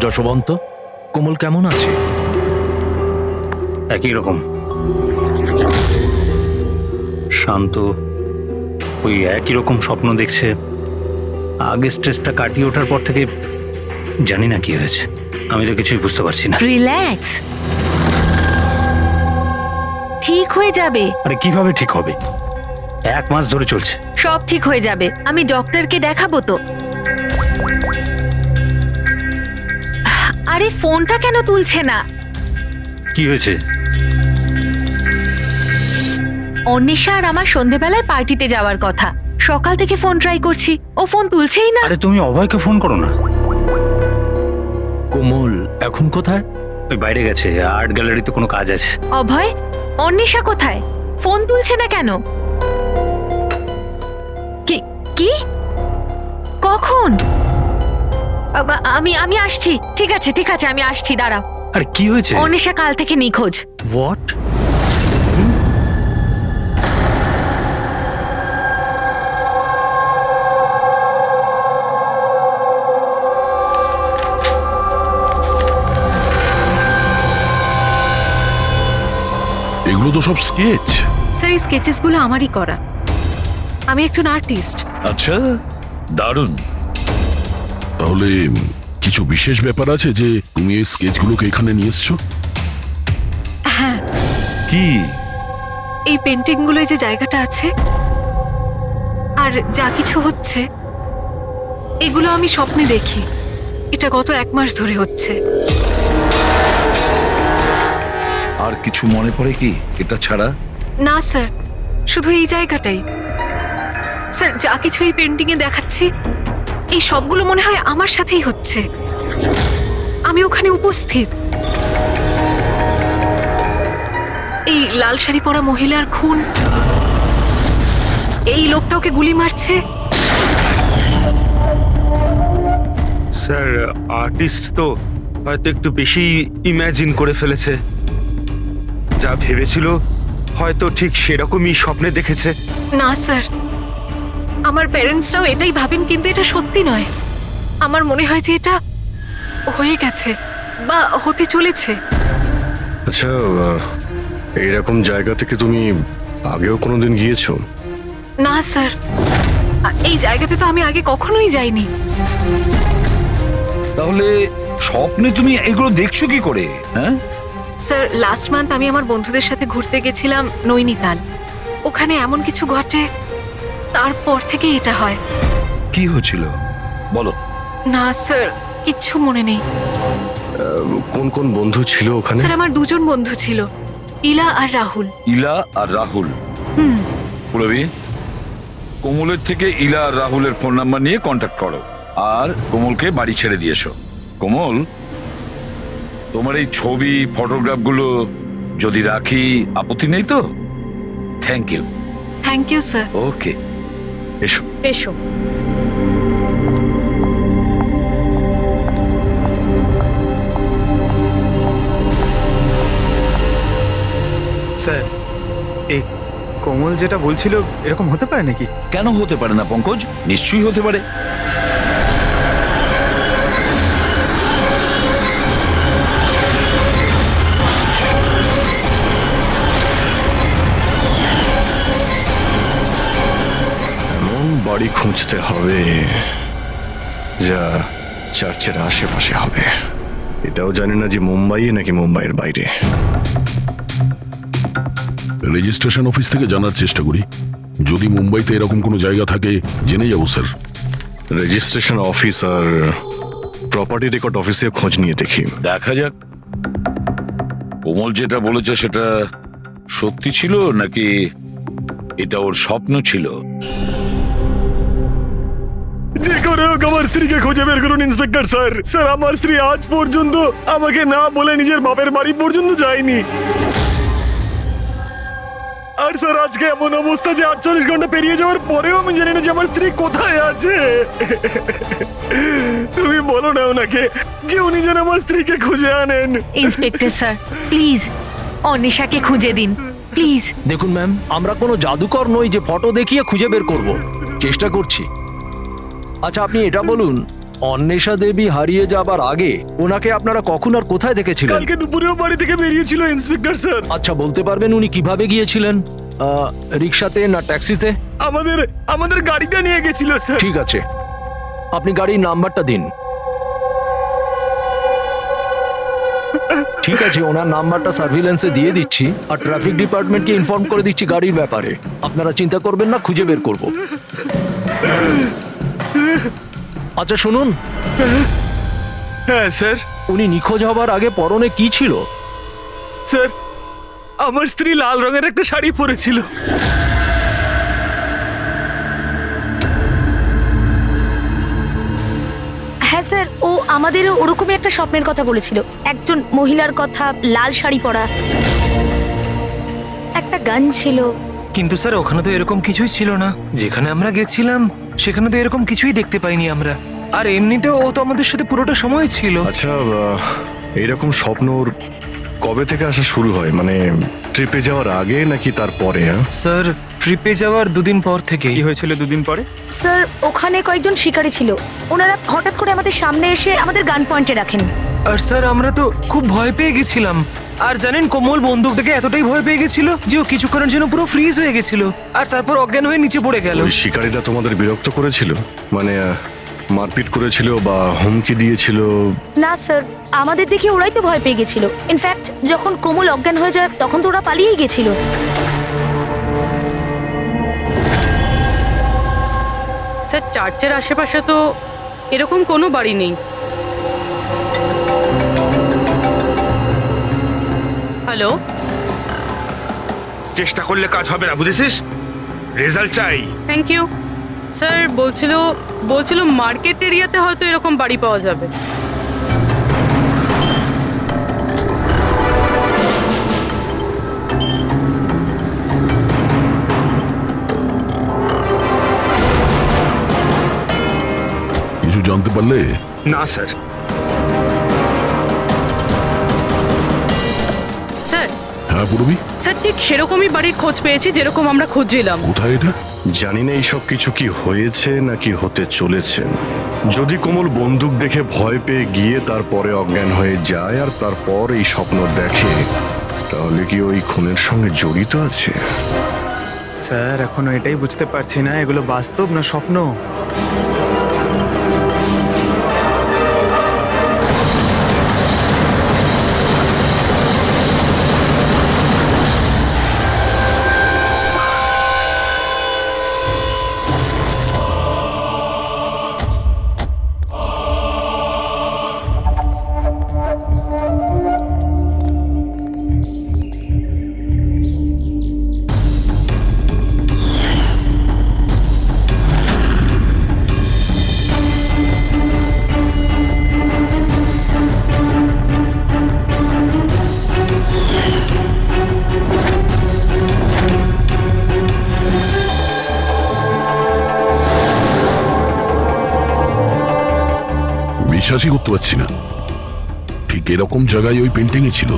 যশবন্ত, কোমল কেমন আছে? একই রকম শান্ত, ওই একই রকম স্বপ্ন দেখছে। আগে স্ট্রেসটা কাটিয়ে ওঠার পর থেকে জানি না কি হয়েছে, আমি তো কিছুই বুঝতে পারছি না। রিল্যাক্স, ঠিক হয়ে যাবে। আরে কিভাবে ঠিক হবে? 1 মাস ধরে চলছে। সব ঠিক হয়ে যাবে, আমি ডক্টরকে দেখাবো তো। আরে ফোনটা কেন তুলছে না? কি হয়েছে? অন্বেষা আর আমার সন্ধেবেলায় পার্টিতে যাওয়ার কথা, সকাল থেকে ফোন ট্রাই করছি, ও ফোন তুলছেই না। আরে তুমি অভয়কে ফোন করো না। কোমল এখন কোথায়? ওই বাইরে গেছে, আর্ট গ্যালারিতে কোনো কাজ আছে। অভয়, অন্বেষা কোথায়? ফোন তুলছে না কেন? কি কি কখন? আমি আমি আসছি। ঠিক আছে ঠিক আছে, আমি আসছি, দাঁড়াও। আরে কি হয়েছে? অন্বেষা কাল থেকে নিখোঁজ। হোয়াট? এগুলো তো সব স্কেচ। স্যার এই স্কেচেসগুলো আমারই করা, আমি একজন আর্টিস্ট। আচ্ছা, দারুণ। তাহলে কিছু বিশেষ ব্যাপার আছে যে তুমি এই স্কেচগুলোকে এখানে নিয়ে এসছো? হ্যাঁ, কি? এই পেন্টিংগুলোয় যে জায়গাটা আছে আর যা কিছু হচ্ছে, এগুলো আমি স্বপ্নে দেখি। এটা গত 1 মাস ধরে হচ্ছে। আর কিছু মনে পড়ে কি এটা ছাড়া? না স্যার, শুধু এই জায়গাটাই। স্যার যা কিছু এই পেন্টিংয়ে দেখাচ্ছি, এই সবগুলো মনে হয় আমার সাথেই হচ্ছে। আমি ওখানে উপস্থিত। এই লাল শাড়ি পরা মহিলার খুন, এই লোকটা ওকে গুলি মারছে। স্যার আর্টিস্ট তো হয়তো একটু বেশি ইমাজিন করে ফেলেছে। যা ভেবেছিল হয়তো ঠিক সেরকমই স্বপ্নে দেখেছে। না স্যার, আমার প্যারেন্টসরাও এটাই ভাবেন, কিন্তু এটা সত্যি নয়। আমার মনে হয় যে এটা হয়ে গেছে বা হতে চলেছে। আচ্ছা, এইরকম জায়গা থেকে তুমি আগেও কোনোদিন গিয়েছো? না স্যার, এই জায়গাতে তো আমি আগে কখনোই যাইনি। তাহলে স্বপ্নে তুমি এগুলো দেখছো কি করে? হ্যাঁ, স্যার লাস্ট মান্থ আমি আমার বন্ধুদের সাথে ঘুরতে গেছিলাম নৈনিতাল। ওখানে এমন কিছু ঘটে, তারপর থেকে এটা হয়। কি হয়েছিল বলো? না স্যার, কিচ্ছু মনে নেই। কোন কোন বন্ধু ছিল ওখানে? স্যার আমার 2 জন বন্ধু ছিল, ইলা আর রাহুল। ইলা আর রাহুল? পুরবি, কোমলের থেকে ইলা আর রাহুলের ফোন নাম্বার নিয়ে কন্ট্যাক্ট করো আর কোমলকে বাড়ি ছেড়ে দিয়ে এসো। কোমল, তোমার এই ছবি ফটোগ্রাফগুলো যদি রাখি, আপত্তি নেই তো? Thank you. Thank you sir. Okay, এসো। এসো। স্যার এই কোমল যেটা বলছিল এরকম হতে পারে নাকি? কেন হতে পারে না পঙ্কজ? নিশ্চয়ই হতে পারে। এমন বাড়ি খুঁজতে হবে যা চার্চের আশেপাশে হবে। এটাও জানি না যে মুম্বাইয়ে নাকি মুম্বাইয়ের বাইরে। রেজিস্ট্রেশন অফিস থেকে জানার চেষ্টা করি, যদি মুম্বাইতে এরকম কোনো জায়গা থাকে জেনে যাবো স্যার। রেজিস্ট্রেশন অফিস আর প্রপার্টি রেকর্ড অফিসে খোঁজ নিয়ে দেখি। দেখা যাক কোমল যেটা বলেছে সেটা সত্যি ছিল নাকি এটা ওর স্বপ্ন ছিল। যে করে হোক আমার স্ত্রীকে খুঁজে বের করুন ইন্সপেক্টর স্যার। স্যার আমার স্ত্রী আজ পর্যন্ত আমাকে না বলে নিজের বাপের বাড়ি পর্যন্ত যায়নি। আর স্যার আজকে এমন অবস্থা যে 48 ঘন্টা পেরিয়ে যাওয়ার পরেও আমি জানি না যে আমার স্ত্রী কোথায় আছে। তুমি বলো না ওনাকে যে উনি যেন আমার স্ত্রীকে খুঁজে আনেন। ইন্সপেক্টর স্যার, প্লিজ অন্বেষাকে খুঁজে দিন, প্লিজ। দেখুন ম্যাম, আমরা কোনো জাদুকর নই যে ফটো দেখিয়ে খুঁজে বের করব। চেষ্টা করছি। আচ্ছা আপনি এটা বলুন, অন্বেষা দেবী হারিয়ে যাবার আগে ওনাকে আপনারা কখন আর কোথায় দেখেছিলেন? কালকে দুপুরেও বাড়ি থেকে বেরিয়েছিল ইন্সপেক্টর স্যার। আচ্ছা, বলতে পারবেন উনি কিভাবে গিয়েছিলেন? রিক্সাতে না ট্যাক্সিতে? আমাদের গাড়িটা নিয়ে গেছিল স্যার। ঠিক আছে, আপনি গাড়ির নাম্বারটা দিন। ঠিক আছে, ওনার নাম্বারটা সার্ভিলেন্সে দিয়ে দিচ্ছি আর ট্রাফিক ডিপার্টমেন্টকে ইনফর্ম করে দিচ্ছি গাড়ির ব্যাপারে। আপনারা চিন্তা করবেন না, খুঁজে বের করব। আচ্ছা শুনুন, হ্যাঁ স্যার। উনি নিখোঁজ হবার আগে পরনে কি ছিল? স্যার, আমার স্ত্রী লাল রঙের একটা শাড়ি পরেছিল। হ্যাঁ স্যার, ও আমাদের ওরকমই একটা স্বপ্নের কথা বলেছিল। একজন মহিলার কথা, লাল শাড়ি পরা, একটা গান ছিল। কিন্তু স্যার ওখানে তো এরকম কিছুই ছিল না। যেখানে আমরা গেছিলাম সেখানে তো এরকম কিছুই দেখতে পাইনি আমরা। আর এমনিতেও ও তো আমাদের সাথে পুরোটা সময় ছিল। আচ্ছা, এইরকম স্বপ্ন ওর কবে থেকে আসা শুরু হয়? মানে ট্রিপে যাওয়ার আগে নাকি তারপরে? স্যার ট্রিপে যাওয়ার দুদিন পর থেকে। কি হয়েছিল দুদিন পরে? স্যার ওখানে কয়েকজন শিকারী ছিল, ওনারা হঠাৎ করে আমাদের সামনে এসে আমাদের গান পয়েন্টে রাখেন। আর স্যার আমরা তো খুব ভয় পেয়ে গেছিলাম। আর জানেন, কোমল বন্দুক থেকে এতটাই ভয় পেয়ে গেছিল যে ও কিছুক্ষণের জন্য পুরো ফ্রিজ হয়ে গেছিল আর তারপর অজ্ঞান হয়ে নিচে পড়ে গেল। ওই শিকারীরা তোমাদের বিরক্ত করেছিল? মানে মারপিট করেছিল বা হুমকি দিয়েছিল? না স্যার, আমাদের দেখে ওরাই তো ভয় পেয়ে গেছিল। ইনফ্যাক্ট যখন কোমল অজ্ঞান হয়ে যায় তখন তো ওরা পালিয়েই গেছিল। স্যার চার্চের আশেপাশে তো এরকম কোনো বাড়ি নেই। হ্যালো, চেষ্টা করলে কাজ হবে না, বুঝেছিস? রেজাল্ট চাই। Thank you. স্যার বলছিল মার্কেট এরিয়াতে হয়তো এরকম বাড়ি পাওয়া যাবে। কিছু জানতে পারলে? না স্যার। স্যার হ্যাঁ পূরবী, স্যার ঠিক সেরকমই বাড়ির খোঁজ পেয়েছি যেরকম আমরা খুঁজছিলাম। কোথায় এটা? জানি না এইসব কিছু কি হয়েছে নাকি হতে চলেছে। যদি কোমল বন্দুক দেখে ভয় পেয়ে গিয়ে তারপরে অজ্ঞান হয়ে যায় আর তারপর এই স্বপ্ন দেখে, তাহলে কি ওই খুনের সঙ্গে জড়িত আছে? স্যার এখনো এটাই বুঝতে পারছি না, এগুলো বাস্তব না স্বপ্ন। বিশ্বাসই করতে পারছি না, ঠিক এরকম জায়গায় ওই পেন্টিং এ ছিল।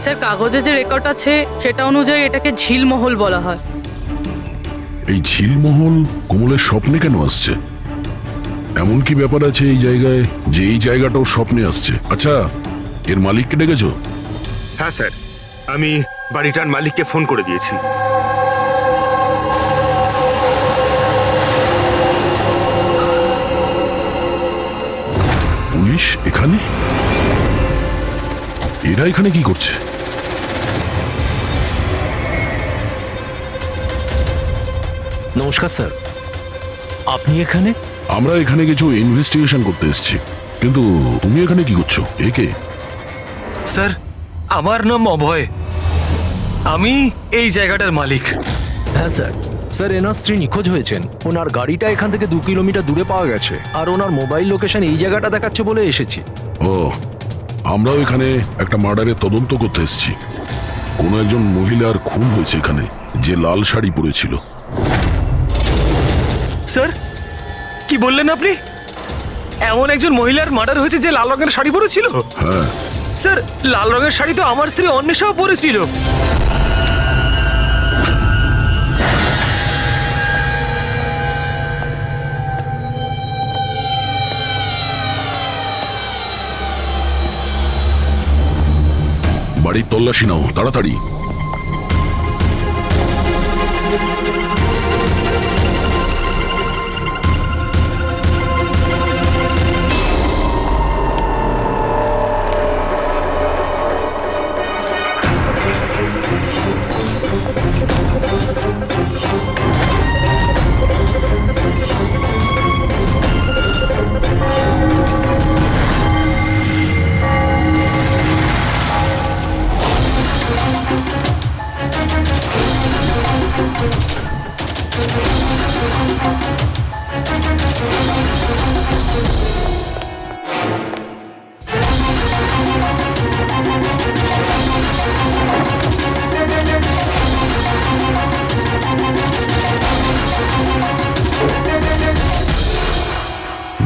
স্যার কাগজে যে রেকর্ড আছে সেটা অনুযায়ী এটাকে ঝিলমহল বলা হয়। এই ঝিলমহল কোমলের স্বপ্নে কেন আসছে? এমন কি ব্যাপার আছে এই জায়গায় যে এই জায়গাটাও স্বপ্নে আসছে? আচ্ছা, এর মালিককে ডেকেছো? হ্যাঁ স্যার, আমি বাড়িটার মালিককে ফোন করে দিয়েছি। পুলিশ এখানে? এরা এখানে কি করছে? নমস্কার স্যার, আপনি এখানে? আমরা এখানে কিছু ইনভেস্টিগেশন করতে এসেছি, কিন্তু তুমি এখানে কি করছো? একে? স্যার আমার নাম অভয়, আমি এই জায়গাটার মালিক। হ্যাঁ স্যার। স্যার এনার স্ত্রী নিখোঁজ হয়েছেন, ওনার গাড়িটা এখান থেকে 2 কিলোমিটার দূরে পাওয়া গেছে আর ওনার মোবাইল লোকেশন এই জায়গাটা দেখাচ্ছে বলে এসেছি। ও, আমরাও এখানে একটা মার্ডারের তদন্ত করতে এসেছি। কোনো একজন মহিলার খুন হয়েছে এখানে, যে লাল শাড়ি পরেছিল। স্যার কি বললেন আপনি? এমন একজন মহিলার মার্ডার হয়েছে যে লাল রঙের শাড়ি পরেছিল? হ্যাঁ স্যার, লাল রঙের শাড়ি তো আমার স্ত্রী অন্বেষাও পরেছিল। বাড়ির তল্লাশি নাও তাড়াতাড়ি।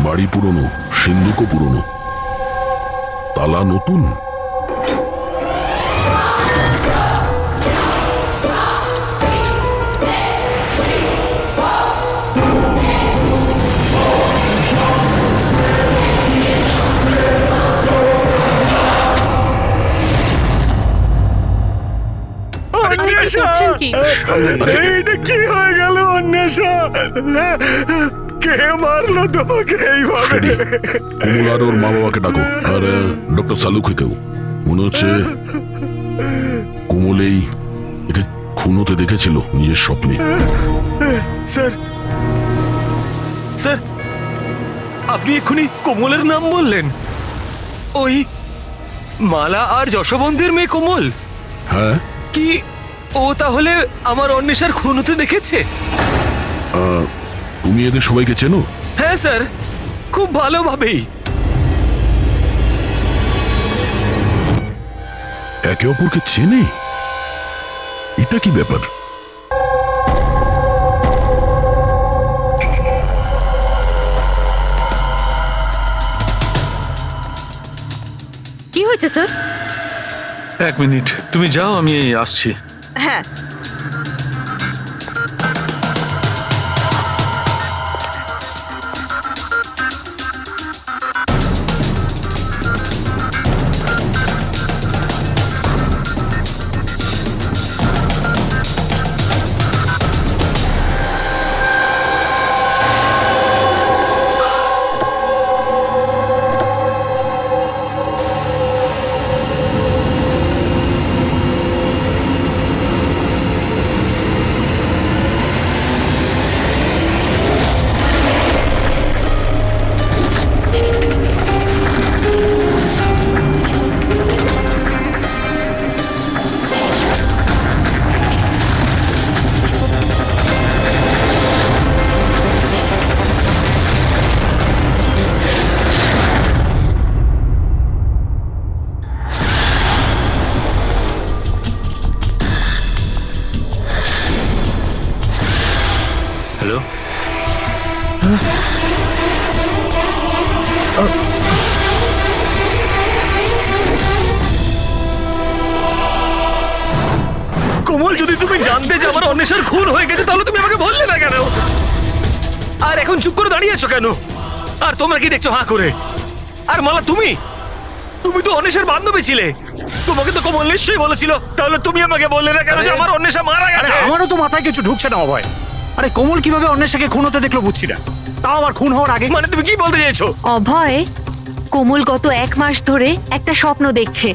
বাড়ি পুরনো, সিন্ধুকও পুরনো, তালা নতুন। করছেন কি? এইটা কি হয়ে গেল অন্বেষা? কে মারলো তোমাকে এইভাবে? কমল আর ওর মা বাবাকে ডাকো, আর ডক্টর সালুকেও। মনে হচ্ছে কোমল একে খুন হতে দেখেছিল নিজের স্বপ্নে। স্যার, স্যার, আপনি এক্ষুনি কোমলের নাম বললেন? ওই মালা আর যশবন্তীর মেয়ে কোমল? হ্যাঁ। কি ও তাহলে আমার অন্বেষার খুন হতে দেখেছে? তুমি এদের সবাইকে চেনো? হ্যাঁ স্যার, খুব ভালোভাবেই। একে অপরকে চেনে? এটা কি ব্যাপার? কি হয়েছে স্যার? এক মিনিট, তুমি যাও, আমি আসছি। হ্যাঁ। হ্যালো, কোমল, যদি তুমি জানতে যে আমার অন্বেষার খুন হয়ে গেছে তাহলে তুমি আমাকে বললে না কেন? আর এখন চুপ করে দাঁড়িয়ে আছো কেন? আর তোমরা কি দেখছো হাঁ করে? আর মালা, তুমি তো অন্বেষার বান্ধবী ছিলে। তোমাকে তো কোমল নিশ্চয়ই বলেছিল, তাহলে তুমি আমাকে বললে না কেন যে আমার অন্বেষা মারা গেছে? আমারও তো মাথায় কিছু ঢুকছে না অভয়। আরে কোমল কিভাবে অন্বেষাকে খুন হতে দেখলো বুঝছি না, তাও আবার খুন হওয়ার আগে। মানে তুমি কি বলতে চাইছো? অভয়, কোমল গত 1 মাস ধরে একটা স্বপ্ন দেখছে।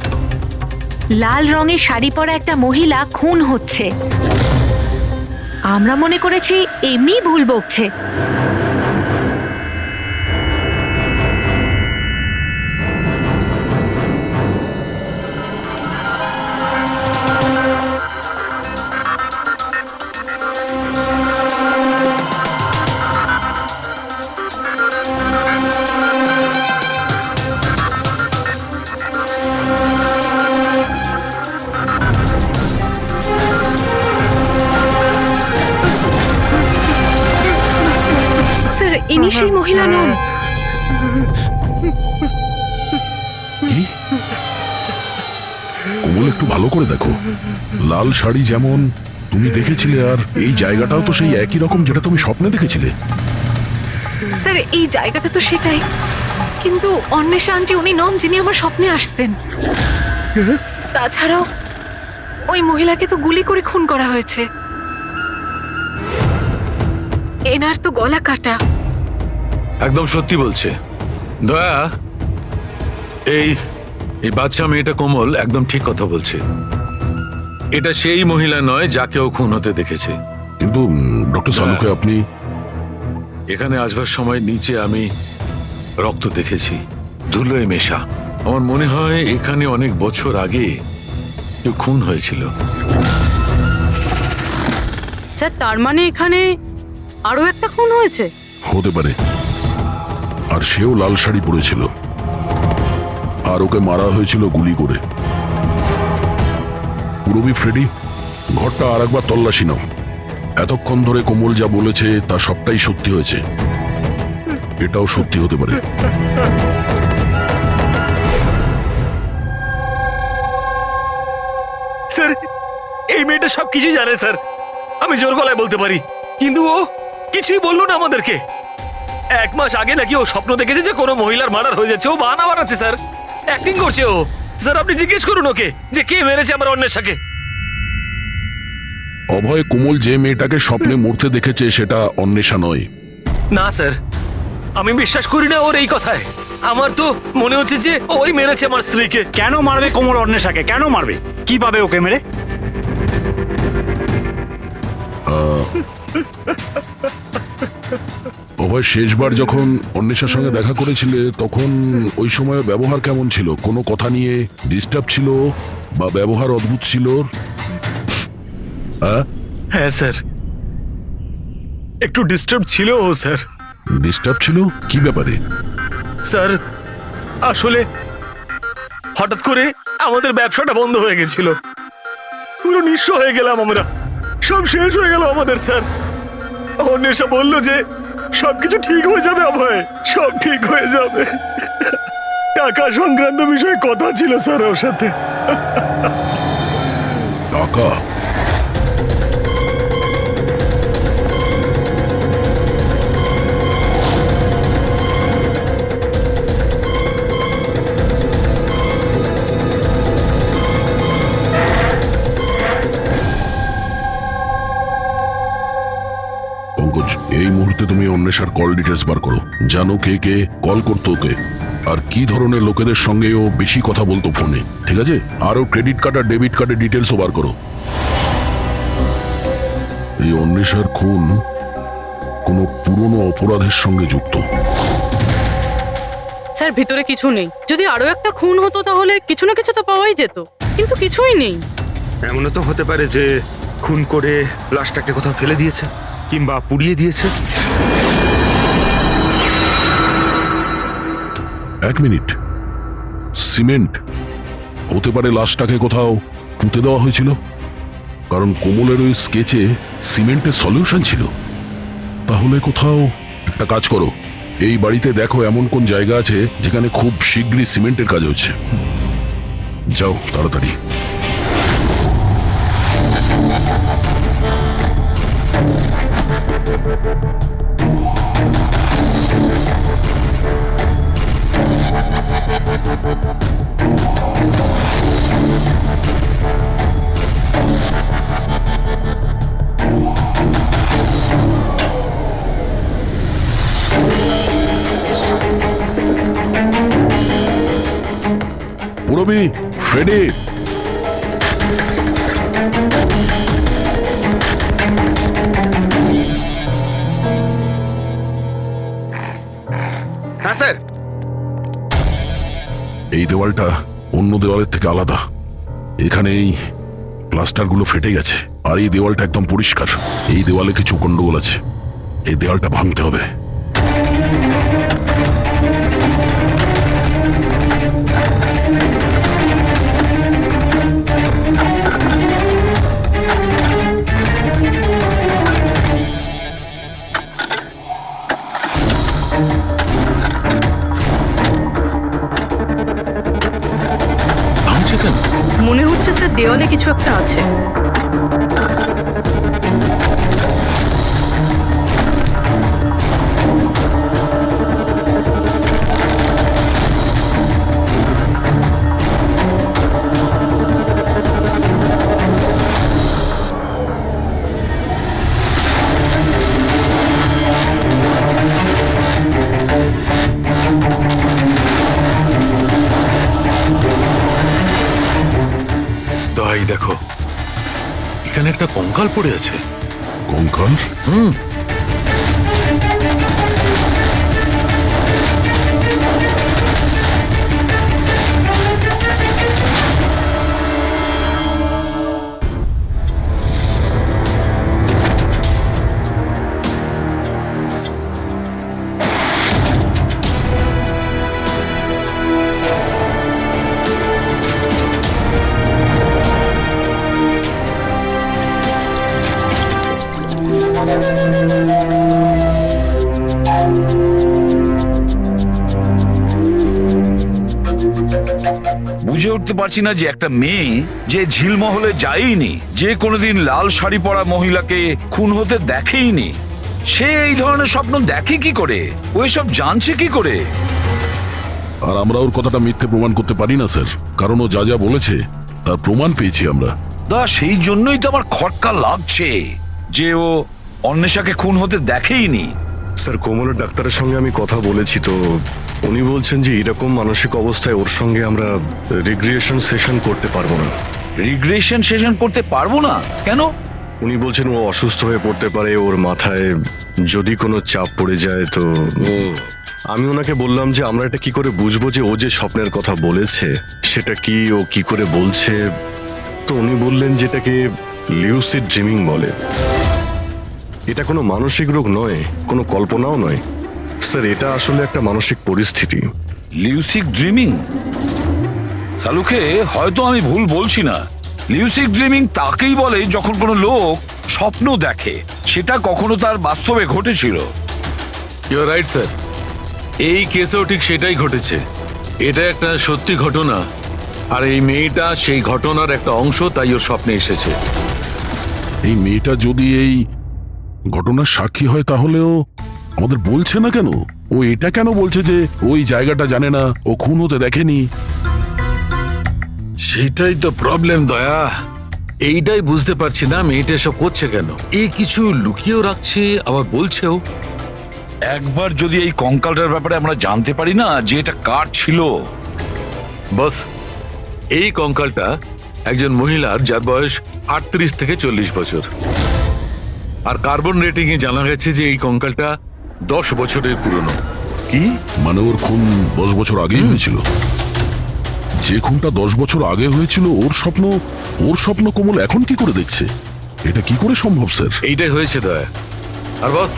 লাল রঙের শাড়ি পরা একটা মহিলা খুন হচ্ছে। আমরা মনে করেছি এমনি ভুল বকছে। ইনি সেই মহিলা নন। কোমল, একটু ভালো করে দেখো। লাল শাড়ি যেমন তুমি দেখেছিলে, আর এই জায়গাটাও তো সেই একই রকম যেটা তুমি স্বপ্নে দেখেছিলে। স্যার, এই জায়গাটা তো সেটাই, কিন্তু অন্বেষা আন্টি উনি নন যিনি আমার স্বপ্নে আসতেন। তাছাড়াও ওই মহিলাকে তো গুলি করে খুন করা হয়েছে। এনার তো গলা কাটা। একদম সত্যি বলছে দয়া। এই এই বাচ্চা মেয়েটা কোমল একদম ঠিক কথা বলছে। এটা সেই মহিলা নয় যাকে ও খুন হতে দেখেছে। কিন্তু ডক্টর সালুকে আপনি এখানে আসবার সময় নিচে আমি রক্ত দেখেছি, ধুলোয় মেশা। আমার মনে হয় এখানে অনেক বছর আগে কেউ খুন হয়েছিল। স্যার তার মানে এখানে আরো একটা খুন হয়েছে? হতে পারে। আর সেও লাল শাড়ি পরেছিল, আর ওকে মারা হয়েছিল গুলি করে। পুরবি ফ্রেডি, ঘরটা আর একবার তল্লাশি নাও। এতক্ষণ ধরে কোমল যা বলেছে তা সবটাই সত্যি হয়েছে, এটাও সত্যি হতে পারে। স্যার এই মেয়েটা সবকিছু জানে স্যার, আমি জোর গলায় বলতে পারি, কিন্তু ও কিছুই বললো না আমাদেরকে। 1 মাস আগে নাকি ও স্বপ্ন দেখেছে যে কোনো মহিলার মার্ডার হয়ে যাচ্ছে। ও বাহানা বানাচ্ছে স্যার, অ্যাক্টিং করছে ও। স্যার আপনি জিজ্ঞেস করুন ওকে যে কে মেরেছে আমার অন্বেষাকে। অভয়, কোমল যে মেয়েটাকে স্বপ্নে মরতে দেখেছে সেটা অন্বেষা নয়। না স্যার, আমি বিশ্বাস করি না ওর এই কথায়। আমার তো মনে হচ্ছে যে ওই মেরেছে আমার স্ত্রীকে। কেন মারবে কোমল অন্বেষাকে? কেন মারবে? কি পাবে ওকে মেরে? অভয়, শেষবার যখন অন্বেষার সঙ্গে দেখা করেছিলে তখন ওই সময় ব্যবহার কেমন ছিল? কোনো কথা নিয়ে ডিস্টার্ব ছিল বা ব্যবহার অদ্ভুত ছিল? হ্যাঁ স্যার, একটু ডিস্টার্ব ছিল ও স্যার। ডিস্টার্ব ছিল? কি ব্যাপারে? স্যার আসলে হঠাৎ করে আমাদের ব্যবসাটা বন্ধ হয়ে গেছিল, পুরো নিঃস্ব হয়ে গেলাম আমরা, সব শেষ হয়ে গেল আমাদের। স্যার অন্বেষা বললো যে সবকিছু ঠিক হয়ে যাবে অভয়, সব ঠিক হয়ে যাবে। টাকা সংক্রান্ত বিষয়ে কথা ছিল স্যার ওর সাথে। টাকা? পঙ্কজ, এই মুহূর্তে তুমি অন্বেষার কল ডিটেলস বার করো। জানো কে কে কল করতো ওকে, আর কি ধরনের লোকেদের সঙ্গে ও বেশি কথা বলতো ফোনে, ঠিক আছে? আরও ক্রেডিট কার্ড আর ডেবিট কার্ডের ডিটেলসও বার করো। এই অন্বেষার খুন কোনো পুরনো অপরাধের সঙ্গে যুক্ত। স্যার ভিতরে কিছু নেই। যদি আরো একটা খুন হতো তাহলে কিছু না কিছু তো পাওয়াই যেত, কিন্তু কিছুই নেই। এমনও তো হতে পারে যে খুন করে লাশটাকে কোথাও ফেলে দিয়েছে কিংবা পুড়িয়ে দিয়েছে। 1 মিনিট, সিমেন্ট হতে পারে লাশটাকে কোথাও পুঁতে দেওয়া হয়েছিল, কারণ কোমলের ওই স্কেচে সিমেন্টের সলিউশন ছিল। তাহলে কোথাও একটা কাজ করো, এই বাড়িতে দেখো এমন কোন জায়গা আছে যেখানে খুব শীঘ্রই সিমেন্টের কাজ হচ্ছে। যাও তাড়াতাড়ি। পুরবি, ফ্রেডি, হ্যাঁ স্যার। এই দেওয়ালটা অন্য দেওয়ালের থেকে আলাদা। এখানে এই প্লাস্টারগুলো ফেটে গেছে, আর এই দেওয়ালটা একদম পরিষ্কার। এই দেওয়ালে কিছু গন্ডগোল আছে, এই দেওয়ালটা ভাঙতে হবে। মনে হচ্ছে স্যার দেওয়ালে কিছু একটা আছে। ভাই দেখো, এখানে একটা কঙ্কাল পড়ে আছে। কঙ্কাল? বুঝে উঠতে পারছি না যে একটা মেয়ে যে ঝিলমহলে যায়নি, যে কোনোদিন লাল শাড়ি পরা মহিলাকে খুন হতে দেখেইনি, সে এই ধরনের স্বপ্ন দেখে কি করে? ও এসব জানছে কি করে? আর আমরা ওর কথাটা মিথ্যে প্রমাণ করতে পারি না স্যার, কারণ ও যা যা বলেছে তার প্রমাণ পেয়েছি আমরা। সেই জন্যই তো আমার খটকা লাগছে যে ও অন্বেষাকে খুন হতে দেখেইনি। স্যার, কোমলের ডাক্তারের সঙ্গে আমি কথা বলেছি, তো উনি বলছেন যে এরকম মানসিক অবস্থায় ওর সঙ্গে আমরা রিগ্রেশন সেশন করতে পারবো না। রিগ্রেশন সেশন করতে পারবো না কেন? উনি বলছেন ও অসুস্থ হয়ে পড়তে পারে, ওর মাথায় যদি কোনো চাপ পড়ে যায় তো। আমি ওনাকে বললাম যে আমরা এটা কি করে বুঝবো যে ও যে স্বপ্নের কথা বলেছে সেটা কি, ও কি করে বলছে। তো উনি বললেন যেটাকে লিউসিড ড্রিমিং বলে। এটা কোনো মানসিক রোগ নয়, কোনো কল্পনাও নয় স্যার, এটা আসলে একটা মানসিক পরিস্থিতি। লিউসিড ড্রিমিং? সালুকে হয়তো আমি ভুল বলছি না। লিউসিড ড্রিমিং তাকেই বলে যখন কোনো লোক স্বপ্ন দেখে, সেটা কখনো তার বাস্তবে ঘটেছিল। ইউ আর রাইট স্যার, এই কেসেও ঠিক সেটাই ঘটেছে। এটা একটা সত্যি ঘটনা, আর এই মেয়েটা সেই ঘটনার একটা অংশ, তাই ওর স্বপ্নে এসেছে। এই মেয়েটা যদি এই ঘটনার সাক্ষী হয় তাহলেও আমাদের বলছে না কেন? ও এটা কেন বলছে যে ওই জায়গাটা জানে না, ও খুন হতে দেখেনি? সেটাই তো প্রবলেম দয়া, এইটাই বুঝতে পারছি না মেয়েটা সব করছে কেন। এই কিছু লুকিয়েও রাখছে, আবার বলছেও। একবার যদি এই কঙ্কালটার ব্যাপারে আমরা জানতে পারি না যে এটা কার ছিল। বস, এই কঙ্কালটা একজন মহিলার, যার বয়স 38 থেকে 40 বছর। আর কার্বন রেটিং এ জানা গেছে যে এই কঙ্কালটা 10 বছরের পুরনো। কি মানে ওর খুন 10 বছর আগেই হয়েছিল? যে খুনটা 10 বছর আগে হয়েছিল ওর স্বপ্ন কোমল এখন কি করে দেখছে? এটা কি করে সম্ভব স্যার? এইটাই হয়েছে দয়া। আর বস,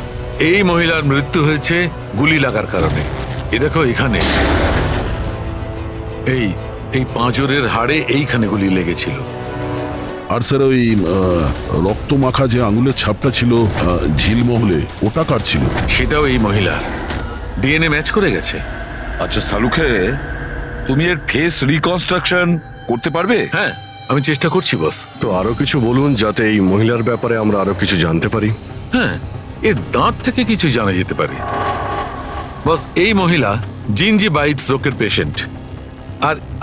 এই মহিলার মৃত্যু হয়েছে গুলি লাগার কারণে। এ দেখো এখানে, এই পাঁজরের হাড়ে এইখানে গুলি লেগেছিল। আর স্যার ওই রক্ত মাখা যে আঙুলের ছাপটা ছিল ঝিলমহলে, ওটা কার ছিল? সেটাও এই মহিলার। ডিএনএ ম্যাচ করে গেছে। আচ্ছা সালুকে, তুমি এর ফেস রিকনস্ট্রাকশন করতে পারবে? হ্যাঁ, আমি চেষ্টা করছি বস। তো আরো কিছু বলুন যাতে এই মহিলার ব্যাপারে আমরা আরো কিছু জানতে পারি। হ্যাঁ, এর দাঁত থেকে কিছু জানা যেতে পারে। বস, এই মহিলা জিঞ্জিভাইটিস রোগের পেশেন্ট।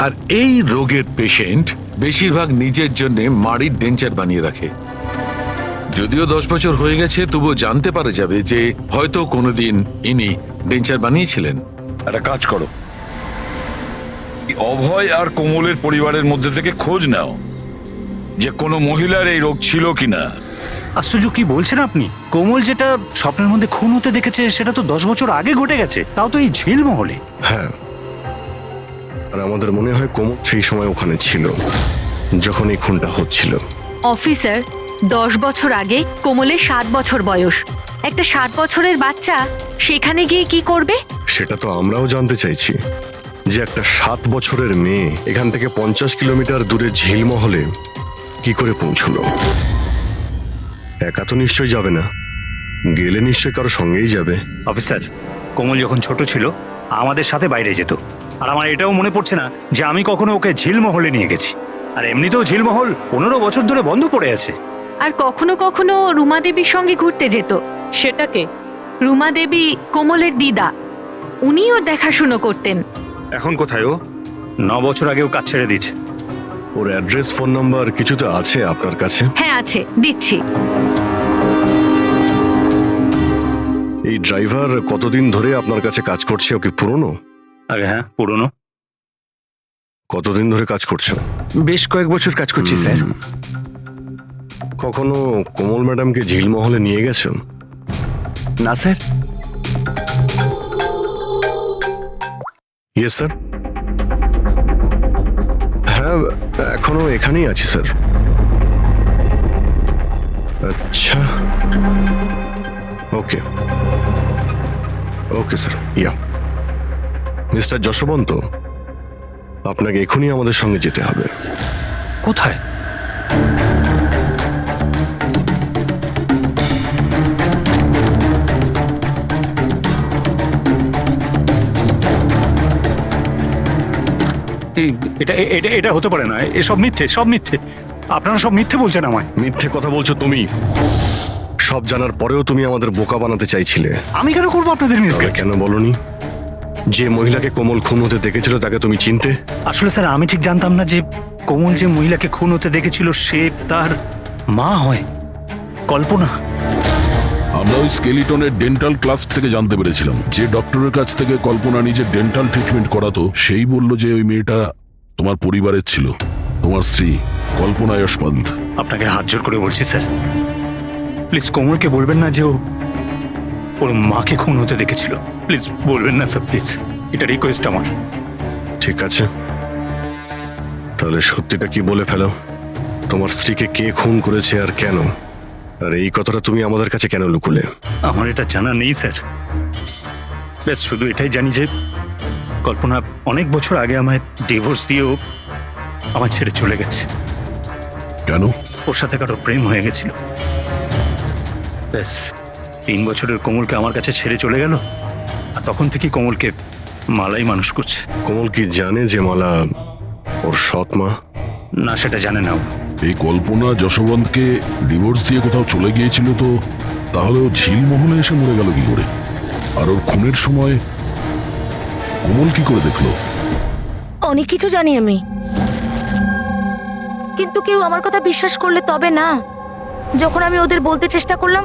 আর এই রোগের পেশেন্ট বেশিরভাগ নিজের জন্য মাড়ির ডেঞ্চার বানিয়ে রাখে। যদিও 10 বছর হয়ে গেছে, তবুও জানতে পারা যাবে যে হয়তো কোনোদিন ইনি ডেঞ্চার বানিয়েছিলেন। একটা কাজ করো, অভয় আর কোমলের পরিবারের মধ্যে থেকে খোঁজ নাও যে কোনো মহিলার এই রোগ ছিল কিনা। আশ্চর্য, কি বলছেন আপনি? কোমল যেটা স্বপ্নের মধ্যে খুন হতে দেখেছে সেটা তো 10 বছর আগে ঘটে গেছে, তাও তো এই ঝিলমহলে। হ্যাঁ, আর আমাদের মনে হয় কোমল সেই সময় ওখানে ছিল যখন এই খুনটা হচ্ছিল। অফিসার, 10 বছর আগে কোমলের 7 বছর বয়স। একটা 7 বছরের বাচ্চা সেখানে গিয়ে কি করবে? সেটা তো আমরাও জানতে চাইছি যে একটা 7 বছরের মেয়ে এখান থেকে 50 কিলোমিটার দূরে ঝিলমহলে কি করে পৌঁছলো। একা তো নিশ্চয়ই যাবে না, গেলে নিশ্চয়ই কারো সঙ্গেই যাবে। অফিসার, কোমল যখন ছোট ছিল আমাদের সাথে বাইরে যেত, আর আমার এটাও মনে পড়ছে না যে আমি কখনো ওকে ঝিলমহলে নিয়ে গেছি। আর এমনিতেও ঝিলমহল 15 বছর ধরে বন্ধ পড়ে আছে। আর কখনো কখনো রুমা দেবীর সঙ্গে ঘুরতে যেত। সেটাকে রুমা দেবী কোমলের দিদা, উনি ওর দেখাশুনো করতেন। এখন কোথায় ও? 9 বছর আগেও কাজ ছেড়ে দিয়েছে। ওর অ্যাড্রেস, ফোন নাম্বার কিছু তো আছে আপনার কাছে? হ্যাঁ আছে, দিচ্ছি। এই ড্রাইভার কতদিন ধরে আপনার কাছে কাজ করছে? ও কি পুরনো? আগে হ্যাঁ, পুরনো। কতদিন ধরে কাজ করছো? বেশ কয়েক বছর কাজ করছি স্যার। কখনো কোমল ম্যাডামকে ঝিলমহলে নিয়ে গেছো? না স্যার। Yes sir. হ্যাঁ, এখনো এখানেই আছি স্যার। আচ্ছা, ওকে ওকে স্যার। ইয়া মিস্টার যশবন্ত, আপনাকে এখনই আমাদের সঙ্গে যেতে হবে। কোথায়? এটা এটা এটা হতে পারে না, এসব মিথ্যে, সব মিথ্যে। আপনারা সব মিথ্যে বলছেন আমায়। মিথ্যে কথা বলছো তুমি। সব জানার পরেও তুমি আমাদের বোকা বানাতে চাইছিলে। আমি কেন করবো আপনাদের মিসগাইড? কেন বলনি যে মহিলাকে কোমল খুন হতে দেখেছিল তাকে তুমি চিনতে? আসলে স্যার আমি ঠিক জানতাম না যে কোমল যে মহিলাকে খুন হতে দেখেছিল সে তার মা হয়, কল্পনা। আমরা ওই স্কেলিটনের ডেন্টাল ক্লাস থেকে জানতে পেরেছিলাম যে ডক্টরের কাছ থেকে কল্পনা নিজের ডেন্টাল ট্রিটমেন্ট করাতো সেই বলল যে ওই মেয়েটা তোমার পরিবারের ছিল, তোমার স্ত্রী কল্পনা যশবন্ত। আপনাকে হাত জোর করে বলছি স্যার, প্লিজ কোমলকে বলবেন না যে ওর মাকে খুন হতে দেখেছিল। প্লিজ বলবেন না স্যার, প্লিজ, এটা রিকোয়েস্ট আমার। ঠিক আছে, তাহলে সত্যিটা কি বলে ফেলো। তোমার স্ত্রীকে কে খুন করেছে আর কেন? আর এই কথাটা তুমি আমাদের কাছে কেন লুকুলে? আমার এটা জানা নেই স্যার। ব্যাস শুধু এটাই জানি যে কল্পনা অনেক বছর আগে আমায় ডিভোর্স দিয়েও আমার ছেড়ে চলে গেছে। কেন? ওর সাথে কারো প্রেম হয়ে গেছিল। ব্যাস 3 বছরের কোমলকে আমার কাছে ছেড়ে চলে গেল, আর তখন থেকে কোমলকে মালাই মানুষ করছে। কোমল কি জানে যে মালা ওর সৎ মা? না, সেটা জানে না। এই কল্পনা যশবন্তকে ডিভোর্স দিয়ে কোথাও চলে গিয়েছিল, তো তাহলে ও ঝিলমহলে এসে মরে গেল কি করে? আর ওর খুনের সময় কোমল কি করে দেখলো? অনেক কিছু জানি আমি, কিন্তু কেউ আমার কথা বিশ্বাস করলে তবে না। যখন আমি ওদের বলতে চেষ্টা করলাম,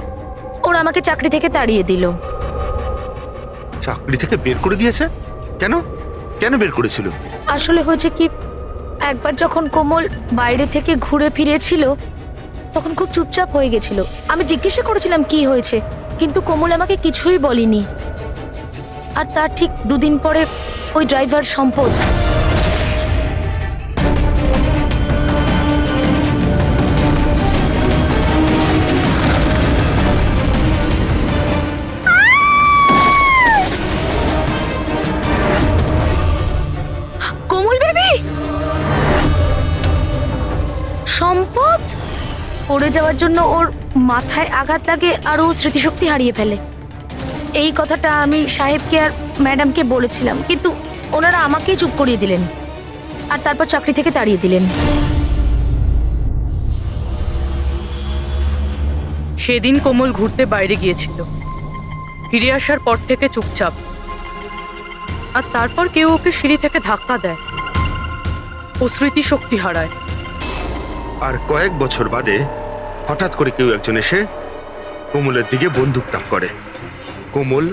ওরা আমাকে চাকরি থেকে তাড়িয়ে দিল। চাকরি থেকে বের করে দিয়েছে? কেন কেন বের করেছিল? আসলে হয়েছে কি, একবার যখন কোমল বাইরে থেকে ঘুরে ফিরেছিল তখন খুব চুপচাপ হয়ে গেছিল। আমি জিজ্ঞাসা করেছিলাম কি হয়েছে, কিন্তু কোমল আমাকে কিছুই বলেনি। আর তার ঠিক 2 দিন পরে ওই ড্রাইভার সম্পদ সম্পদ পড়ে যাওয়ার জন্য ওর মাথায় আঘাত লাগে আর ও স্মৃতিশক্তি হারিয়ে ফেলে। এই কথাটা আমি সাহেবকে আর ম্যাডামকে বলেছিলাম, কিন্তু ওনারা আমাকেই চুপ করিয়ে দিলেন আর তারপর চাকরি থেকে তাড়িয়ে দিলেন। সেদিন কোমল ঘুরতে বাইরে গিয়েছিল, ফিরে আসার পর থেকে চুপচাপ। আর তারপর কেউ ওকে সিঁড়ি থেকে ধাক্কা দেয়, ও স্মৃতিশক্তি হারায়। আর কয়েক বছর বাদে হঠাৎ করে কেউ একজন এসে কোমলের দিকে বন্দুক তাক করে। কোমল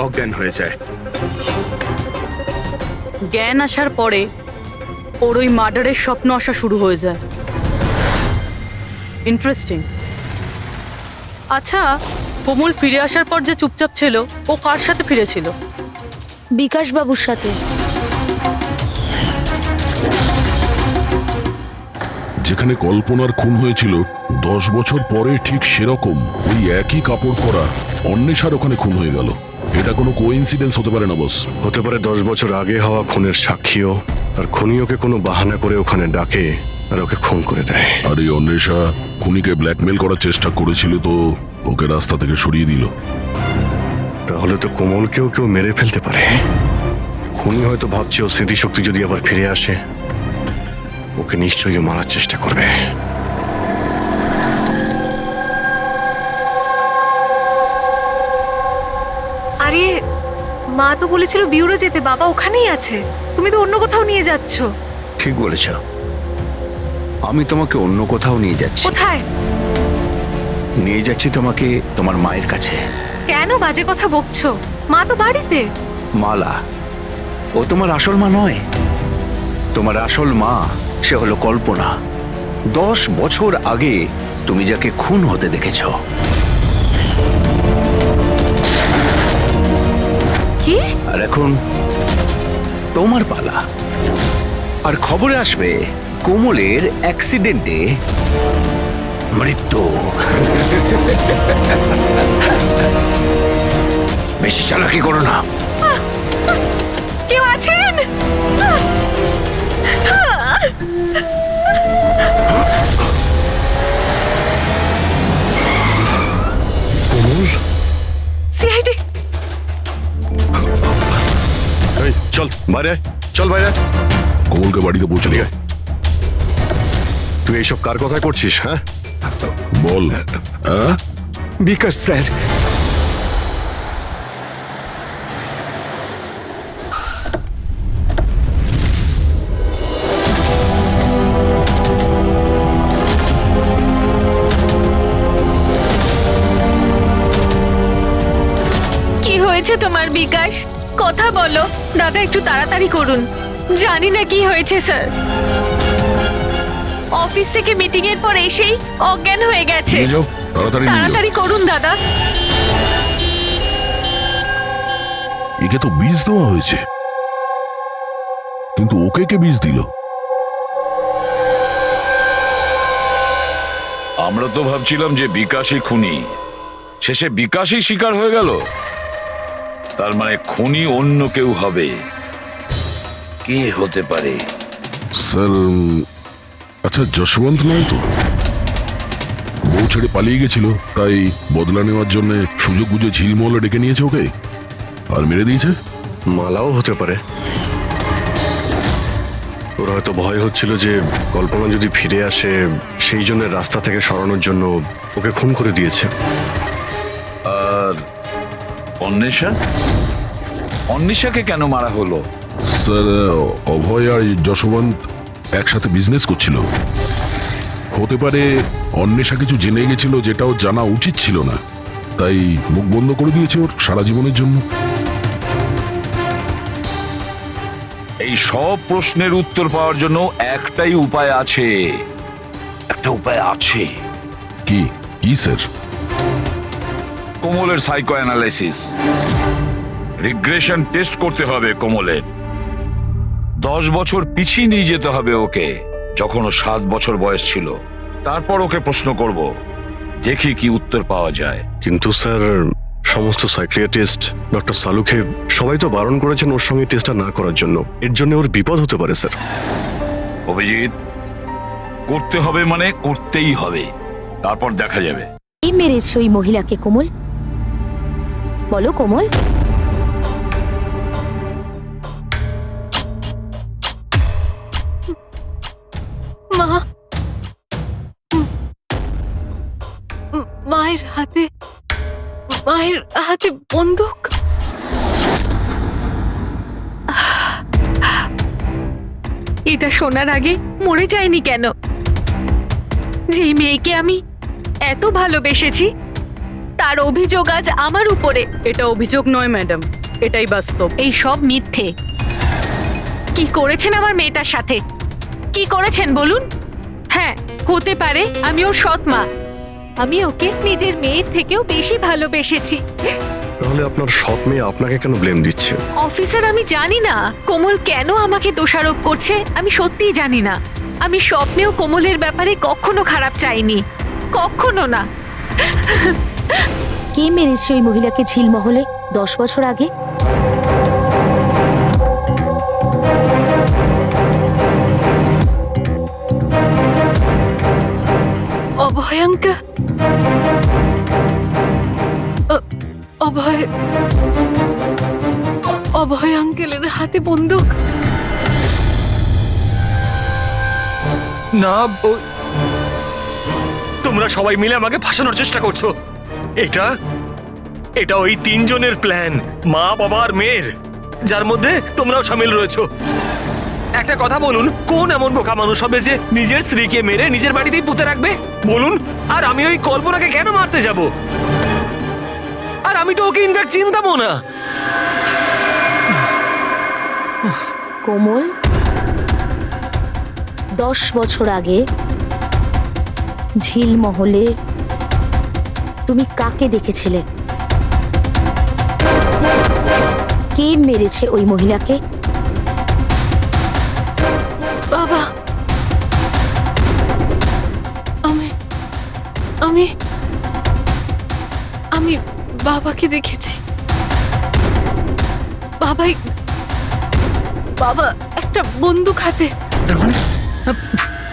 অজ্ঞান হয়ে যায়। জ্ঞান আসার পরে ওর ওই মার্ডারের স্বপ্ন আসা শুরু হয়ে যায়। ইন্টারেস্টিং। আচ্ছা, কোমল ফিরে আসার পর যে চুপচাপ ছিল, ও কার সাথে ফিরেছিল? বিকাশ বাবুর সাথে। যেখানে কল্পনার খুন হয়েছিল 10 বছর পরে ঠিক সেরকম ওই একই কাপড় পরা অন্বেষার ওখানে খুন হয়ে গেল। এটা কোনো কোইন্সিডেন্স হতে পারে না বস। হতে পারে 10 বছর আগে হওয়া খুনের সাক্ষীও, আর খুনি ওকে কোনো বাহানা করে ওখানে ডাকে আর ওকে খুন করে দেয়। আর এই অন্বেষা খুনিকে ব্ল্যাকমেল করার চেষ্টা করেছিল, তো ওকে রাস্তা থেকে সরিয়ে দিল। তাহলে তো কোমলকেও কেউ মেরে ফেলতে পারে। খুনি হয়তো ভাবছে ও স্মৃতিশক্তি যদি আবার ফিরে আসে, ওকে নিশ্চয়ই মারার চেষ্টা করবে। আরে মা তো বলেছিল বিউরো যেতে, বাবা ওখানেই আছে। তুমি তো অন্য কোথাও নিয়ে যাচ্ছ। ঠিক বলেছ, আমি তোমাকে অন্য কোথাও নিয়ে যাচ্ছি। কোথায় নিয়ে যাচ্ছি? তোমাকে তোমার মায়ের কাছে। কেন বাজে কথা বকছো? মা তো বাড়িতে। মালা, ও তোমার আসল মা নয়। তোমার আসল মা সে হলো কল্পনা। 10 বছর আগে তুমি যাকে খুন হতে দেখেছ। কি? আর এখন তোমার পালা। আর খবরে আসবে কোমলের অ্যাক্সিডেন্টে মৃত্যু। বেশি চালাকি করো না। কেউ আছেন? কোমল, সিআইডি। এই চল বাইরে আয়, চল বাইরে আয়। কমলকে বাড়িতে পৌঁছে দিয়ে তুই এইসব কার কথায় করছিস? হ্যাঁ, বল। হ্যাঁ, বিকাশ স্যার। কি হয়েছে তোমার বিকাশ? কথা বলো দাদা, একটু তাড়াতাড়ি করুন। জানি না কি হয়েছে স্যার। অফিস থেকে মিটিং এর পর এসেই অজ্ঞান হয়ে গেছে। নিয়ে যাও, তাড়াতাড়ি নিয়ে যাও। তাড়াতাড়ি করুন দাদা। একে তো বীজ দেওয়া হয়েছে, কিন্তু ওকে কে বীজ দিল? আমরা তো ভাবছিলাম যে বিকাশই খুনি, শেষে বিকাশই শিকার হয়ে গেল। তার মানে খুনি অন্য কেউ হবে। কে হতে পারে? স্যার, আচ্ছা যশবন্ত নয় তো? বউ ছেড়ে পালিয়ে গেছিল, তাই বদলা নেওয়ার জন্য সুযোগ বুঝে ঝিলমহলে ডেকে নিয়েছে ওকে আর মেরে দিয়েছে। মালাও হতে পারে। ওর হয়তো ভয় হচ্ছিল যে কল্পনা যদি ফিরে আসে, সেই জন্য রাস্তা থেকে সরানোর জন্য ওকে খুন করে দিয়েছে। আর অন্বেষা? অন্বেষাকে কেন মারা হলো? স্যার, অভয় আর যশবন্ত একসাথে বিজনেস করছিল। হতে পারে অন্বেষা কিছু জেনে গেছিল যেটা ওর জানা উচিত ছিল না, তাই মুখ বন্ধ করে দিয়েছে ওর সারা জীবনের জন্য। এই সব প্রশ্নের উত্তর পাওয়ার জন্য একটাই উপায় আছে। একটা উপায় আছে। কি কি স্যার? কোমলের সাইকো অ্যানালাইসিস, রিগ্রেশন টেস্ট করতে হবে কোমলের। 10 বছর পিছিয়ে নিয়ে যেতে হবে ওকে, যখন ও 7 বছর বয়স ছিল। তারপর ওকে প্রশ্ন করব, দেখি কি উত্তর পাওয়া যায়। কিন্তু স্যার, সমস্ত সাইকিয়াট্রিস্ট ডক্টর সালুকে সবাই তো বারণ করেছেন ওর সঙ্গে টেস্টটা না করার জন্য। এর জন্য ওর বিপদ হতে পারে স্যার। অভিজিৎ, করতে হবে মানে করতেই হবে, তারপর দেখা যাবে। কে মেরেছে ওই মহিলাকে কোমল? বলো কোমল। মা, মায়ের হাতে বন্দুক। এটা শোনার আগে মরে যায়নি কেন? যেই মেয়েকে আমি এত ভালোবেসেছি, তার অভিযোগ আজ আমার উপরে। এটা অভিযোগ নয় ম্যাডাম, এটাই বাস্তব। এই সব মিথ্যে। কি করেছেন আমার মেয়েটার সাথে? কি করেছেন বলুন? হ্যাঁ, হতে পারে আমি ওর সৎ মা, আমি ওকে নিজের মেয়ের থেকেও বেশি ভালোবেসেছি। তাহলে আপনার সৎ মেয়ে আপনাকে কেন ব্লেম দিচ্ছে? অফিসার, আমি জানি না কোমল কেন আমাকে দোষারোপ করছে। আমি সত্যিই জানি না। আমি স্বপ্নেও কোমলের ব্যাপারে কখনো খারাপ চাইনি, কখনো না। কে মেরেছে ওই মহিলাকে ঝিলমহলে 10 বছর আগে? অভয়াঙ্কা। অভয় আঙ্কেলের হাতে বন্দুক। না, তোমরা সবাই মিলে আমাকে ফাঁসানোর চেষ্টা করছো। এটা ওই 3 জনের প্ল্যান, মা, বাবা আর মেয়ের, যার মধ্যে তোমরাও শামিল রয়েছো। একটা কথা বলুন, কোন এমন বোকা মানুষ হবে যে নিজের স্ত্রীকে মেরে নিজের বাড়িতেই পুঁতে রাখবে? বলুন। আর আমি ওই কল্পনাকে কেন মারতে যাব? আর আমি তো ওকে ইনফ্যাক্ট চিনতামও না। কোমল, 10 বছর আগে ঝিলমহলে তুমি কাকে দেখেছিলে? কে মেরেছে ওই মহিলাকে? বাবা, আমি আমি আমি বাবাকে দেখেছি। বাবা একটা বন্দুক হাতে।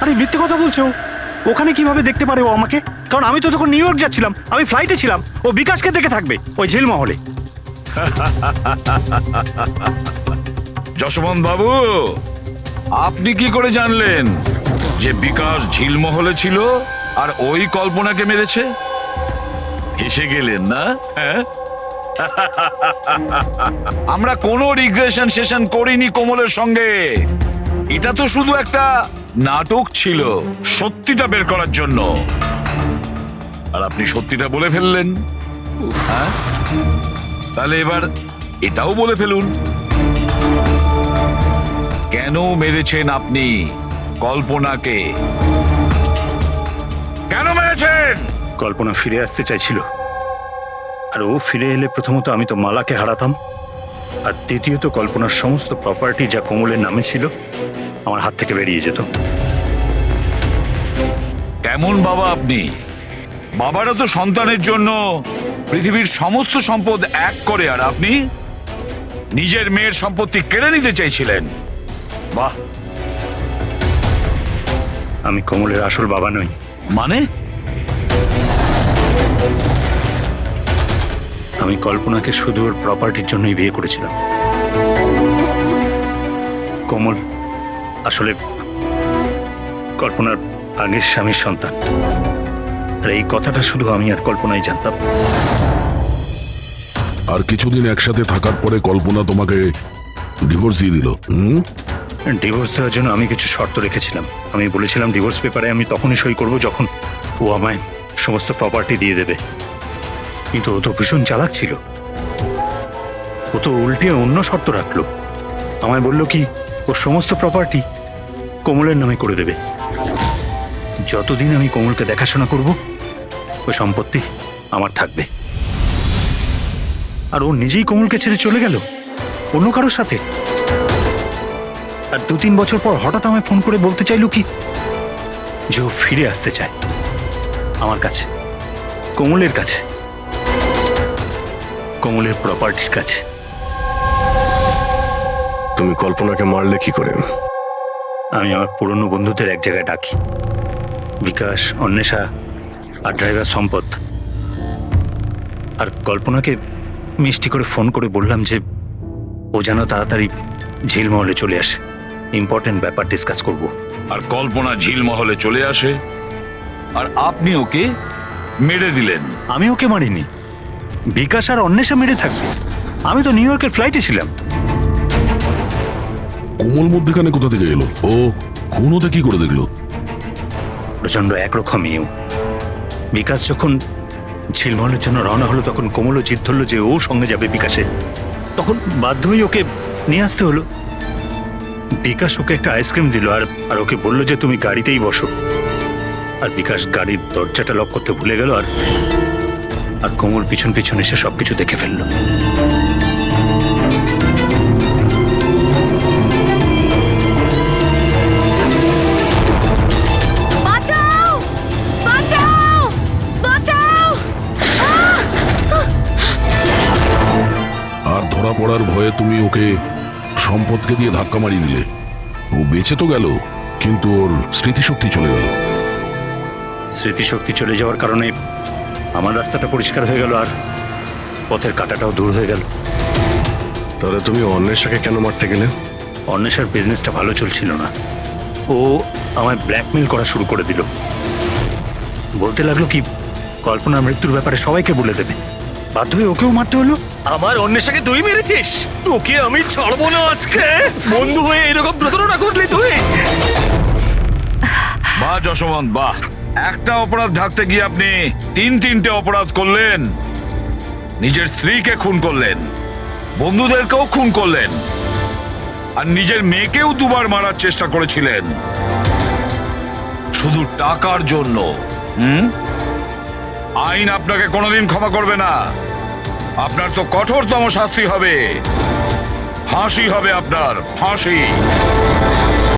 আরে মিথ্যে কথা বলছো। ওখানে কিভাবে দেখতে পারে ও আমাকে? কারণ আমি তো তখন নিউ ইয়র্ক যাচ্ছিলাম, আমি ফ্লাইটে ছিলাম। ও বিকাশকে দেখে থাকবে ওই ঝিলমহলে। যশবন্ত বাবু, আপনি কি করে জানলেন যে বিকাশ ঝিলমহলে ছিল আর ওই কল্পনাকে মেরেছে? হেসে গেলেন না? হ্যাঁ? আমরা কোনো রিগ্রেশন সেশন করিনি কোমলের সঙ্গে। এটা তো শুধু একটা নাটক ছিল সত্যিটা বের করার জন্য। আর আপনি সত্যিটা বলে ফেললেন। হ্যাঁ, তাহলে এবার এটাও বলে ফেলুন। কেন মেরেছেন আপনি কল্পনাকে? কেন মেরেছেন? কল্পনা ফিরে আসতে চাইছিল, আর ও ফিরে এলে প্রথমত আমি তো মালাকে হারাতাম, আর দ্বিতীয়ত কল্পনার সমস্ত প্রপার্টি যা কোমলের নামে ছিল আমার হাত থেকে বেরিয়ে যেত। কেমন বাবা আপনি? বাবারা তো সন্তানের জন্য পৃথিবীর সমস্ত সম্পদ এক করে, আর আপনি নিজের মেয়ের সম্পত্তি কেড়ে নিতে চাইছিলেন। বাহ! আমি কোমলের আসল বাবা নই। মানে? আমি কল্পনাকে শুধু ওর প্রপার্টির জন্যই বিয়ে করেছিলাম। কোমল আসলে কল্পনার আগের স্বামীর সন্তান, আর এই কথাটা শুধু আমি আর কল্পনাই জানতাম। আর কিছুদিন একসাথে থাকার পরে কল্পনা তোমাকে ডিভোর্স দিয়ে দিল। ডিভোর্স দেওয়ার জন্য আমি কিছু শর্ত রেখেছিলাম। আমি বলেছিলাম ডিভোর্স পেপারে আমি তখনই সই করব যখন ও আমায় সমস্ত প্রপার্টি দিয়ে দেবে। কিন্তু ও তো ভীষণ চালাক ছিল। ও তো উল্টে অন্য শর্ত রাখলো। আমায় বলল কি ও সমস্ত প্রপার্টি কোমলের নামে করে দেবে। যতদিন আমি কোমলকে দেখাশোনা করব ওই সম্পত্তি আমার থাকবে। আর ও নিজেই কোমলকে ছেড়ে চলে গেল অন্য কারোর সাথে। আর 2-3 বছর পর হঠাৎ আমায় ফোন করে বলতে চাইলো কি যে ও ফিরে আসতে চায় আমার কাছে, কোমলের কাছে, কোমলের প্রপার্টির কাছে। তুমি কল্পনাকে মারলে কি করে? আমি আমার পুরনো বন্ধুদের এক জায়গায় ডাকি, বিকাশ, অন্বেষা আর ড্রাইভার সম্পদ। আর কল্পনাকে মিষ্টি করে ফোন করে বললাম যে ও যেন তাড়াতাড়ি ঝিলমহলে চলে আসে, ইম্পর্টেন্ট ব্যাপার ডিসকাস করব। আর কল্পনা ঝিলমহলে চলে আসে, আর আপনি ওকে মেরে দিলেন। আমি ওকে মারিনি, বিকাশ আর অন্বেষা মেরে থাকবে। আমি তো নিউ ইয়র্কের ফ্লাইটে ছিলাম। কোমল মধ্যখানে কোথা থেকে এলো? ও খুন হতে কি করে দেখলো? প্রচন্ড একরকমই। বিকাশ যখন ঝিলমহলের জন্য রওনা হলো তখন কোমলও জিদ ধরলো যে ও সঙ্গে যাবে বিকাশে। তখন বাধ্য হয়ে ওকে নিয়ে আসতে হলো। বিকাশ ওকে একটা আইসক্রিম দিল আর ওকে বললো যে তুমি গাড়িতেই বসো। আর বিকাশ গাড়ির দরজাটা লক করতে ভুলে গেল, আর কোমল পিছন পিছন এসে সবকিছু দেখে ফেললো। বাঁচাও! বাঁচাও! বাঁচাও! আর ধরা পড়ার ভয়ে তুমি ওকে সম্পদকে দিয়ে ধাক্কা মারিয়ে দিলে। ও বেঁচে তো গেল, কিন্তু ওর স্মৃতিশক্তি চলে গেল। স্মৃতিশক্তি চলে যাওয়ার কারণে আমার রাস্তাটা পরিষ্কার হয়ে গেল, আর পথের কাঁটাটাও দূর হয়ে গেল। তাহলে তুমি অন্বেষাকে কেন মারতে গেলে? অন্বেষার বিজনেসটা ভালো চলছিল না। ও আমায় ব্ল্যাকমেল করা শুরু করে দিল। বলতে লাগলো কি কল্পনার মৃত্যুর ব্যাপারে সবাইকে বলে দেবে। বাধ্য হয়ে ওকেও মারতে হলো। আমার অন্বেষাকে তুই মেরেছিস? তোকে আমি ছাড়বো না আজকে। বন্ধু হয়ে এরকম প্রতারণা করলি তুই? বাহ যশবন্ত, বাহ! একটা অপরাধ ঢাকতে গিয়ে আপনি 3-3টে অপরাধ করলেন। নিজের স্ত্রীকে খুন করলেন, বন্ধুদেরকেও খুন করলেন, আর নিজের মেয়েকেও 2বার মারার চেষ্টা করেছিলেন। শুধু টাকার জন্য। আইন আপনাকে কোনোদিন ক্ষমা করবে না। আপনার তো কঠোরতম শাস্তি হবে, ফাঁসি হবে আপনার, ফাঁসি।